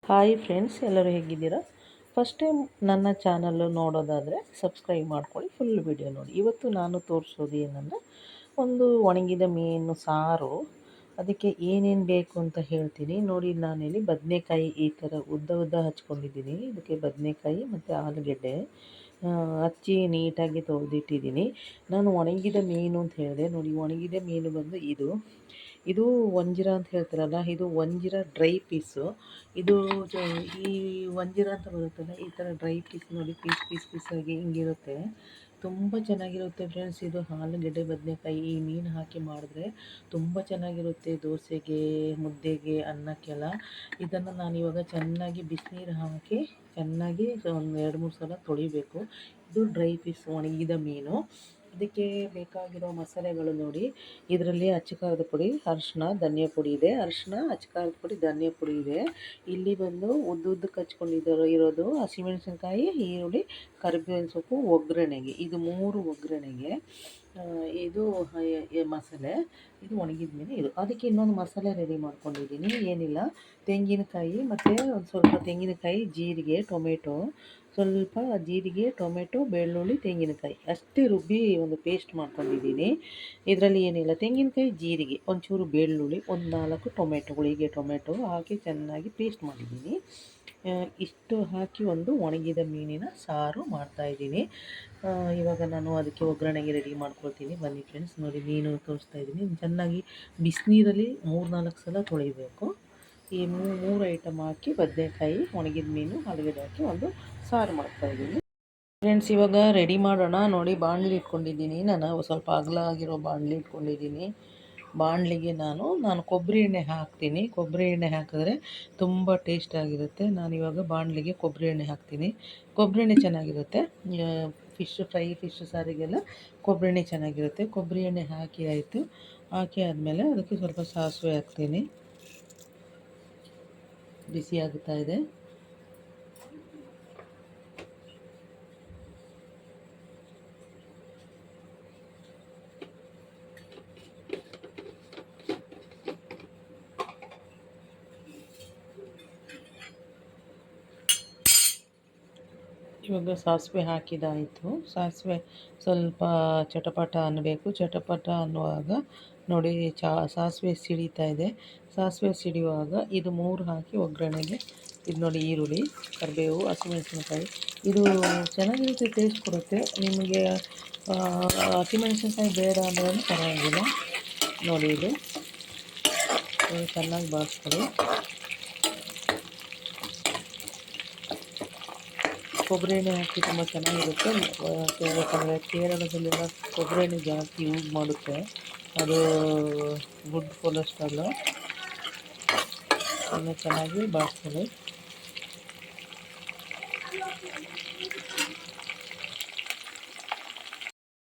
Hi friends, ಎಲ್ಲರೂ ಹೇಗಿದ್ದೀರಾ? First time ನನ್ನ ಚಾನಲ್ಲು ನೋಡೋದಾದರೆ ಸಬ್ಸ್ಕ್ರೈಬ್ ಮಾಡ್ಕೊಳ್ಳಿ, ಫುಲ್ ವಿಡಿಯೋ ನೋಡಿ. ಇವತ್ತು ನಾನು ತೋರಿಸೋದು ಏನಂದರೆ ಒಂದು ಒಣಗಿದ ಮೀನು ಸಾರು. ಅದಕ್ಕೆ ಏನೇನು ಬೇಕು ಅಂತ ಹೇಳ್ತೀನಿ ನೋಡಿ. ನಾನಿಲ್ಲಿ ಬದನೆಕಾಯಿ ಈ ಥರ ಉದ್ದ ಉದ್ದ ಹಚ್ಕೊಂಡಿದ್ದೀನಿ. ಇದಕ್ಕೆ ಬದನೆಕಾಯಿ ಮತ್ತು ಆಲೂಗೆಡ್ಡೆ ಹಚ್ಚಿ ನೀಟಾಗಿ ತೊಳೆದಿಟ್ಟಿದ್ದೀನಿ. ನಾನು ಒಣಗಿದ ಮೀನು ಅಂತ ಹೇಳಿದೆ ನೋಡಿ. ಒಣಗಿದ ಮೀನು ಬಂದು ಇದು ವಂಜಿರ ಅಂತ ಹೇಳ್ತಾರಲ್ಲ, ಇದು ವಂಜಿರ ಡ್ರೈ ಪೀಸು. ಇದು ಈ ವಂಜಿರ ಅಂತ ಬರುತ್ತಲ್ಲ, ಈ ಥರ ಡ್ರೈ ಪೀಸ್ ನೋಡಿ, ಪೀಸಾಗಿ ಹಿಂಗಿರುತ್ತೆ. ತುಂಬ ಚೆನ್ನಾಗಿರುತ್ತೆ ಫ್ರೆಂಡ್ಸ್. ಇದು ಆಲೂಗೆಡ್ಡೆ ಬದನೆಕಾಯಿ ಈ ಮೀನು ಹಾಕಿ ಮಾಡಿದ್ರೆ ತುಂಬ ಚೆನ್ನಾಗಿರುತ್ತೆ. ದೋಸೆಗೆ, ಮುದ್ದೆಗೆ, ಅನ್ನಕ್ಕೆಲ್ಲ. ಇದನ್ನು ನಾನಿವಾಗ ಚೆನ್ನಾಗಿ ಬಿಸಿನೀರು ಹಾಕಿ ಚೆನ್ನಾಗಿ ಒಂದು 2-3 ಸಲ ತೊಳಿಬೇಕು. ಇದು ಡ್ರೈ ಪೀಸ್ ಒಣಗಿದ ಮೀನು. ಅದಕ್ಕೆ ಬೇಕಾಗಿರೋ ಮಸಾಲೆಗಳು ನೋಡಿ. ಇದರಲ್ಲಿ ಅಚ್ಚಕಾರದ ಪುಡಿ, ಅರಿಶಿನ, ಧನಿಯಾ ಪುಡಿ ಇದೆ. ಅರಿಶಿನ, ಅಚ್ಚಕಾರದ ಪುಡಿ, ಧನಿಯಾ ಪುಡಿ ಇದೆ. ಇಲ್ಲಿ ಬಂದು ಉದ್ದುದ್ದಕ್ಕೆ ಇರೋದು ಹಸಿಮೆಣಸಿನ್ಕಾಯಿ, ಈರುಳ್ಳಿ, ಕರಿಬೇವಿನ ಸೊಪ್ಪು ಒಗ್ಗರಣೆಗೆ. ಇದು 3 ಒಗ್ಗರಣೆಗೆ. ಇದು ಮಸಾಲೆ. ಇದು ಒಣಗಿದ ಮೀನು. ಇದು ಅದಕ್ಕೆ ಇನ್ನೊಂದು ಮಸಾಲೆ ರೆಡಿ ಮಾಡ್ಕೊಂಡಿದ್ದೀನಿ. ಏನಿಲ್ಲ, ತೆಂಗಿನಕಾಯಿ ಮತ್ತು ಒಂದು ಸ್ವಲ್ಪ ತೆಂಗಿನಕಾಯಿ, ಜೀರಿಗೆ, ಟೊಮೆಟೊ, ಸ್ವಲ್ಪ ಜೀರಿಗೆ, ಟೊಮೆಟೊ, ಬೆಳ್ಳುಳ್ಳಿ, ತೆಂಗಿನಕಾಯಿ ಅಷ್ಟೇ ರುಬ್ಬಿ ಒಂದು ಪೇಸ್ಟ್ ಮಾಡ್ಕೊಂಡಿದ್ದೀನಿ. ಇದರಲ್ಲಿ ಏನಿಲ್ಲ, ತೆಂಗಿನಕಾಯಿ, ಜೀರಿಗೆ, ಒಂಚೂರು ಬೆಳ್ಳುಳ್ಳಿ, ಒಂದು 4 ಟೊಮೆಟೊ ಹಾಕಿ ಚೆನ್ನಾಗಿ ಪೇಸ್ಟ್ ಮಾಡಿದ್ದೀನಿ. ಇಷ್ಟು ಹಾಕಿ ಒಂದು ಒಣಗಿದ ಮೀನಿನ ಸಾರು ಮಾಡ್ತಾಯಿದ್ದೀನಿ. ಇವಾಗ ನಾನು ಅದಕ್ಕೆ ಒಗ್ಗರಣೆಗೆ ರೆಡಿ ಮಾಡ್ಕೊಳ್ತೀನಿ. ಬನ್ನಿ ಫ್ರೆಂಡ್ಸ್ ನೋಡಿ. ಮೀನು ತೋರಿಸ್ತಾ ಇದ್ದೀನಿ. ಚೆನ್ನಾಗಿ ಬಿಸಿನೀರಲ್ಲಿ 3-4 ಸಲ ತೊಳಿಬೇಕು. ಈ 3 ಐಟಮ್ ಹಾಕಿ ಬದನೆಕಾಯಿ, ಒಣಗಿದ ಮೀನು, ಆಲೂಗಡ್ಡೆ ಹಾಕಿ ಒಂದು ಸಾರು ಮಾಡ್ತಾಯಿದ್ದೀನಿ ಫ್ರೆಂಡ್ಸ್. ಇವಾಗ ರೆಡಿ ಮಾಡೋಣ ನೋಡಿ. ಬಾಣಲಿ ಇಟ್ಕೊಂಡಿದ್ದೀನಿ. ನಾನು ಸ್ವಲ್ಪ ಅಗಲ ಆಗಿರೋ ಬಾಣಲಿ ಇಟ್ಕೊಂಡಿದ್ದೀನಿ. ಬಾಣಲಿಗೆ ನಾನು ಕೊಬ್ಬರಿ ಎಣ್ಣೆ ಹಾಕ್ತೀನಿ. ಕೊಬ್ಬರಿ ಎಣ್ಣೆ ಹಾಕಿದ್ರೆ ತುಂಬ ಟೇಸ್ಟಾಗಿರುತ್ತೆ. ನಾನಿವಾಗ ಬಾಣಲಿಗೆ ಕೊಬ್ಬರಿ ಎಣ್ಣೆ ಹಾಕ್ತೀನಿ. ಕೊಬ್ಬರಿ ಎಣ್ಣೆ ಚೆನ್ನಾಗಿರುತ್ತೆ. ಫಿಶ್ ಸಾರಿಗೆಲ್ಲ ಕೊಬ್ಬರಿ ಎಣ್ಣೆ ಚೆನ್ನಾಗಿರುತ್ತೆ. ಕೊಬ್ಬರಿ ಎಣ್ಣೆ ಹಾಕಿ ಆಯಿತು. ಹಾಕಿ ಆದಮೇಲೆ ಅದಕ್ಕೆ ಸ್ವಲ್ಪ ಸಾಸಿವೆ ಹಾಕ್ತೀನಿ. ಬಿಸಿ ಆಗುತ್ತಾ ಇದೆ. ಇವಾಗ ಸಾಸಿವೆ ಹಾಕಿದಾಯಿತು. ಸಾಸಿವೆ ಸ್ವಲ್ಪ ಚಟಪಟ ಅನ್ನಬೇಕು. ಚಟಪಟ ಅನ್ನುವಾಗ ನೋಡಿ, ಸಾಸಿವೆ ಸಿಡಿತಾ ಇದೆ. ಸಾಸಿವೆ ಸಿಡಿಯುವಾಗ ಇದು 3 ಹಾಕಿ ಒಗ್ಗರಣೆಗೆ ಇದು ನೋಡಿ, ಈರುಳ್ಳಿ, ಕರಿಬೇವು, ಹಸಿಮೆಣಸಿನಕಾಯಿ. ಇದು ಚೆನ್ನಾಗಿರುತ್ತೆ, ಟೇಸ್ಟ್ ಕೊಡುತ್ತೆ. ನಿಮಗೆ ಹಸಿಮೆಣಸಿನಕಾಯಿ ಬೇಡ ಅಂದ್ರೆ ಪರವಾಗಿಲ್ಲ. ನೋಡಿ, ಇದು ಚೆನ್ನಾಗಿ ಬಾಡಿಸ್ಕೊಳ್ಳಿ. ಕೊಬ್ಬರಿ ಎಣ್ಣೆ ಹಾಕಿ ತುಂಬ ಚೆನ್ನಾಗಿರುತ್ತೆ. ಯಾಕಂದರೆ ಕೇರಳದಲ್ಲೆಲ್ಲ ಕೊಬ್ಬರಿ ಎಣ್ಣೆ ಜಾಸ್ತಿ ಯೂಸ್ ಮಾಡುತ್ತೆ. ಅದು ಗುಡ್ ಕೊಲೆಸ್ಟ್ರಾಲು. ಅದನ್ನು ಚೆನ್ನಾಗಿ ಬಾಡಿಸ್ಕೊಳ್ಳಿ.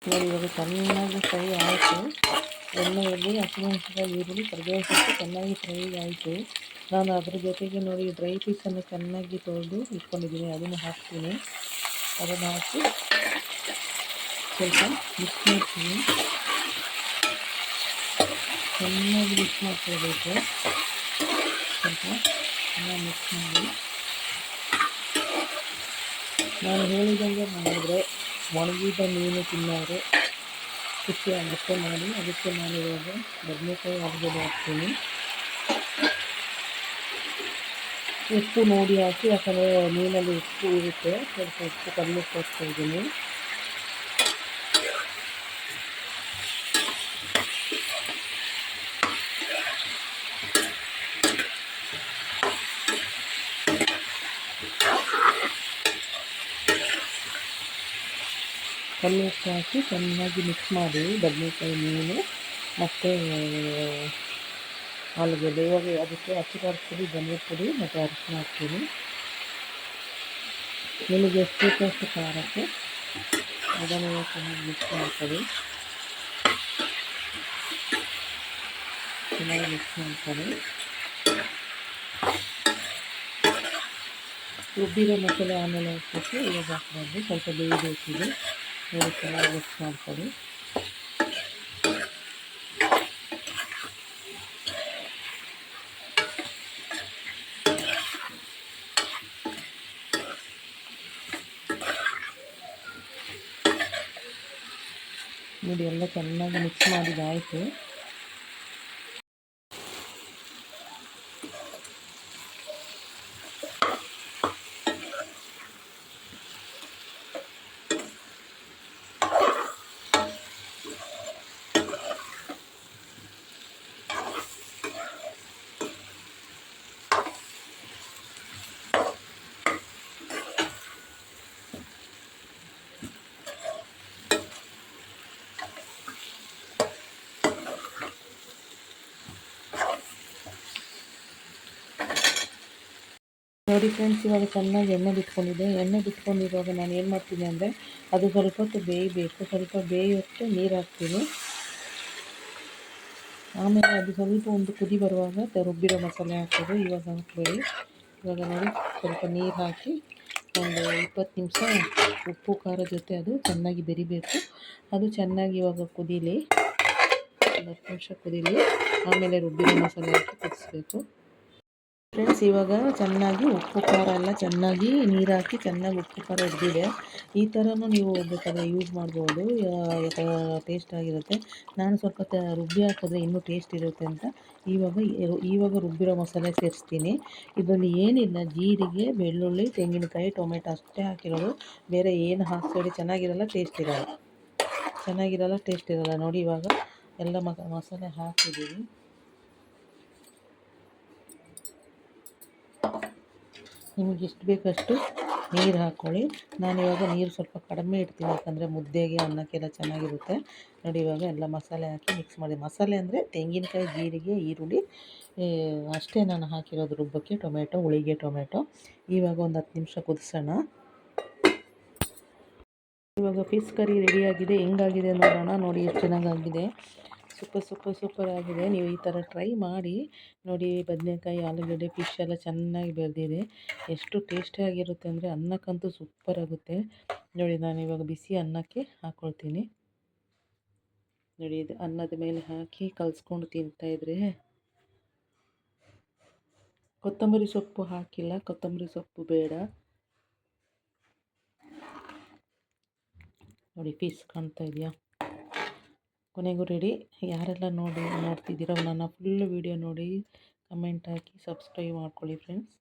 ನೋಡಿ, ಇವಾಗ ಚೆನ್ನಾಗಿ ಫ್ರೈ ಆಯಿತು. ಎಣ್ಣೆಯಲ್ಲಿ ಹಸಿಮೆಣಸಿನಕಾಯಿ, ಈರುಳ್ಳಿ, ಕರಿಬೇವು ಸೊಪ್ಪು ಚೆನ್ನಾಗಿ ಫ್ರೈ ಆಯಿತು. ನಾನು ಅದ್ರ ಜೊತೆಗೆ ನೋಡಿ ಡ್ರೈ ಪೀಸನ್ನು ಚೆನ್ನಾಗಿ ತೊಳೆದು ಇಟ್ಕೊಂಡಿದ್ದೀನಿ. ಅದನ್ನು ಹಾಕ್ತೀನಿ. ಅದನ್ನು ಹಾಕಿ ಸ್ವಲ್ಪ ಮಿಕ್ಸ್ ಮಾಡ್ತೀನಿ. ಚೆನ್ನಾಗಿ ಮಿಕ್ಸ್ ಮಾಡ್ಕೊಳ್ಬೇಕು. ಸ್ವಲ್ಪ ಚೆನ್ನಾಗಿ ಮಿಕ್ಸ್ ಮಾಡಿ, ನಾನು ಹೇಳಿದಂಗೆ ಮಾಡಿದ್ರೆ ಒಣಗಿದ ಮೀನು ತಿನ್ನೋರು ಖುಷಿ ಆಗುತ್ತೆ ಮಾಡಿ. ಅದಕ್ಕೆ ನಾನು ಇವಾಗ ಬದನೆಕಾಯಿ ಆಲೂಗಡ್ಡೆ ಹಾಕ್ತೀನಿ. ಉಪ್ಪು ನೋಡಿ ಹಾಕಿ, ಯಾಕಂದರೆ ಮೀನಲ್ಲಿ ಉಪ್ಪು ಇರುತ್ತೆ. ಸ್ವಲ್ಪ ಉಪ್ಪು ಕಡಿಮೆ ತೋರಿಸ್ತಾ ಇದ್ದೀನಿ. ಕಲ್ಲುಪ್ಪು ಹಾಕಿ ಚೆನ್ನಾಗಿ ಮಿಕ್ಸ್ ಮಾಡಿ ಬದನೆಕಾಯಿ, ಮೀನು ಮತ್ತು ಆಲೂಗಡ್ಡೆ. ಇವಾಗ ಅದಕ್ಕೆ ಅಚ್ಚಕಾರದ ಪುಡಿ, ಧನಿಯಾ ಪುಡಿ ಮತ್ತು ಅರಿಶಿನ ಹಾಕ್ತೀನಿ. ನಿಮಗೆ ಎಷ್ಟು ಬೇಕೋ ಅಷ್ಟು ಖಾರಕ್ಕೆ ಅದನ್ನು ಚೆನ್ನಾಗಿ ಮಿಕ್ಸ್ ಮಾಡ್ಕೊಳ್ಳಿ. ಚೆನ್ನಾಗಿ ಮಿಕ್ಸ್ ಮಾಡ್ಕೊಳ್ಳಿ. ರುಬ್ಬಿರೋ ಮಸಾಲೆ ಆಮೇಲೆ ಹಾಕ್ಬಿಟ್ಟು ಇವಾಗ ಹಾಕ್ಬಾರ್ದು, ಸ್ವಲ್ಪ ಬೇಯಬೇಕಿದೆ. ಚೆನ್ನಾಗಿ ಮಿಕ್ಸ್ ಮಾಡ್ಕೊಳ್ಳಿ. ನೋಡಿ ಎಲ್ಲ ಚೆನ್ನಾಗಿ ಮಿಕ್ಸ್ ಮಾಡಿದಾಯಿತು. ನೋಡಿ ಫ್ರೆಂಡ್ಸ್, ಇವಾಗ ಚೆನ್ನಾಗಿ ಎಣ್ಣೆ ಬಿಟ್ಕೊಂಡಿದೆ. ಎಣ್ಣೆ ಬಿಟ್ಕೊಂಡಿರುವಾಗ ನಾನು ಏನು ಮಾಡ್ತೀನಿ ಅಂದರೆ, ಅದು ಸ್ವಲ್ಪ ಹೊತ್ತು ಬೇಯಬೇಕು. ಸ್ವಲ್ಪ ಬೇಯೋಕ್ಕೆ ನೀರು ಹಾಕ್ತೀನಿ. ಆಮೇಲೆ ಅದು ಸ್ವಲ್ಪ ಒಂದು ಕುದಿ ಬರುವಾಗ ರುಬ್ಬಿರೋ ಮಸಾಲೆ ಹಾಕೋದು. ಇವಾಗ ಹಾಕಬೇಡಿ. ಇವಾಗ ನೋಡಿ ಸ್ವಲ್ಪ ನೀರು ಹಾಕಿ ಒಂದು 20 ನಿಮಿಷ ಉಪ್ಪು ಖಾರ ಜೊತೆ ಅದು ಚೆನ್ನಾಗಿ ಬೆರಿಬೇಕು. ಅದು ಚೆನ್ನಾಗಿ ಇವಾಗ ಕುದೀಲಿ, 10 ನಿಮಿಷ ಕುದೀಲಿ. ಆಮೇಲೆ ರುಬ್ಬಿರೋ ಮಸಾಲೆ ಹಾಕಿ ಕುದಿಸ್ಬೇಕು. ಫ್ರೆಂಡ್ಸ್, ಇವಾಗ ಚೆನ್ನಾಗಿ ಉಪ್ಪು ಖಾರ ಎಲ್ಲ ಚೆನ್ನಾಗಿ ನೀರು ಹಾಕಿ ಚೆನ್ನಾಗಿ ಉಪ್ಪು ಖಾರ ಹಿಡಿದಿದೆ. ಈ ಥರನೂ ನೀವು ಬೇಕಾದರೆ ಯೂಸ್ ಮಾಡ್ಬೋದು, ಟೇಸ್ಟ್ ಆಗಿರುತ್ತೆ. ನಾನು ಸ್ವಲ್ಪ ರುಬ್ಬಿ ಹಾಕಿದ್ರೆ ಇನ್ನೂ ಟೇಸ್ಟ್ ಇರುತ್ತೆ ಅಂತ ಇವಾಗ ರುಬ್ಬಿರೋ ಮಸಾಲೆ ಸೇರಿಸ್ತೀನಿ. ಇದರಲ್ಲಿ ಏನಿಲ್ಲ, ಜೀರಿಗೆ, ಬೆಳ್ಳುಳ್ಳಿ, ತೆಂಗಿನಕಾಯಿ, ಟೊಮೆಟೊ ಅಷ್ಟೇ ಹಾಕಿರೋದು. ಬೇರೆ ಏನು ಹಾಕ್ಬೇಡಿ, ಚೆನ್ನಾಗಿರಲ್ಲ, ಟೇಸ್ಟ್ ಇರಲ್ಲ. ನೋಡಿ ಇವಾಗ ಎಲ್ಲ ಮಸಾಲೆ ಹಾಕಿದ್ದೀವಿ. ನಿಮಗೆ ಎಷ್ಟು ಬೇಕಷ್ಟು ನೀರು ಹಾಕ್ಕೊಳ್ಳಿ. ನಾನಿವಾಗ ನೀರು ಸ್ವಲ್ಪ ಕಡಿಮೆ ಇಡ್ತೀನಿ, ಯಾಕಂದರೆ ಮುದ್ದೆಗೆ ಅನ್ನಕ್ಕೆಲ್ಲ ಚೆನ್ನಾಗಿರುತ್ತೆ. ನೋಡಿ ಇವಾಗ ಎಲ್ಲ ಮಸಾಲೆ ಹಾಕಿ ಮಿಕ್ಸ್ ಮಾಡಿ. ಮಸಾಲೆ ಅಂದರೆ ತೆಂಗಿನಕಾಯಿ, ಜೀರಿಗೆ, ಈರುಳ್ಳಿ ಅಷ್ಟೇ ನಾನು ಹಾಕಿರೋದು ರುಬ್ಬಕ್ಕೆ. ಹುಳಿಗೆ ಟೊಮೆಟೊ. ಇವಾಗ ಒಂದು 10 ನಿಮಿಷ ಕುದಿಸೋಣ. ಇವಾಗ ಫಿಶ್ ಕರಿ ರೆಡಿಯಾಗಿದೆ. ಹೆಂಗಾಗಿದೆ ನೋಡೋಣ. ನೋಡಿ ಎಷ್ಟು ಚೆನ್ನಾಗಾಗಿದೆ. ಸೂಪರ್ ಆಗಿದೆ. ನೀವು ಈ ಥರ ಟ್ರೈ ಮಾಡಿ ನೋಡಿ. ಬದನೆಕಾಯಿ, ಆಲೂಗಡ್ಡೆ, ಫಿಶ್ ಎಲ್ಲ ಚೆನ್ನಾಗಿ ಬೆಳೆದಿದೆ. ಎಷ್ಟು ಟೇಸ್ಟಿಯಾಗಿರುತ್ತೆ ಅಂದರೆ ಅನ್ನಕ್ಕಂತೂ ಸೂಪರ್ ಆಗುತ್ತೆ. ನೋಡಿ ನಾನು ಇವಾಗ ಬಿಸಿ ಅನ್ನಕ್ಕೆ ಹಾಕ್ಕೊಳ್ತೀನಿ. ನೋಡಿ ಇದು ಅನ್ನದ ಮೇಲೆ ಹಾಕಿ ಕಲಿಸ್ಕೊಂಡು ತಿಂತಾಯಿದ್ರೆ. ಕೊತ್ತಂಬರಿ ಸೊಪ್ಪು ಹಾಕಿಲ್ಲ, ಕೊತ್ತಂಬರಿ ಸೊಪ್ಪು ಬೇಡ. ನೋಡಿ ಫಿಶ್ ಕಾಣ್ತಾ ಇದೆಯಾ? ಕೊನೆಗೂ ರೆಡಿ. ಯಾರೆಲ್ಲ ನೋಡ್ತಿದ್ದೀರೋ ನನ್ನ ಫುಲ್ ವೀಡಿಯೋ ನೋಡಿ ಕಮೆಂಟ್ ಹಾಕಿ ಸಬ್ಸ್ಕ್ರೈಬ್ ಮಾಡ್ಕೊಳ್ಳಿ ಫ್ರೆಂಡ್ಸ್.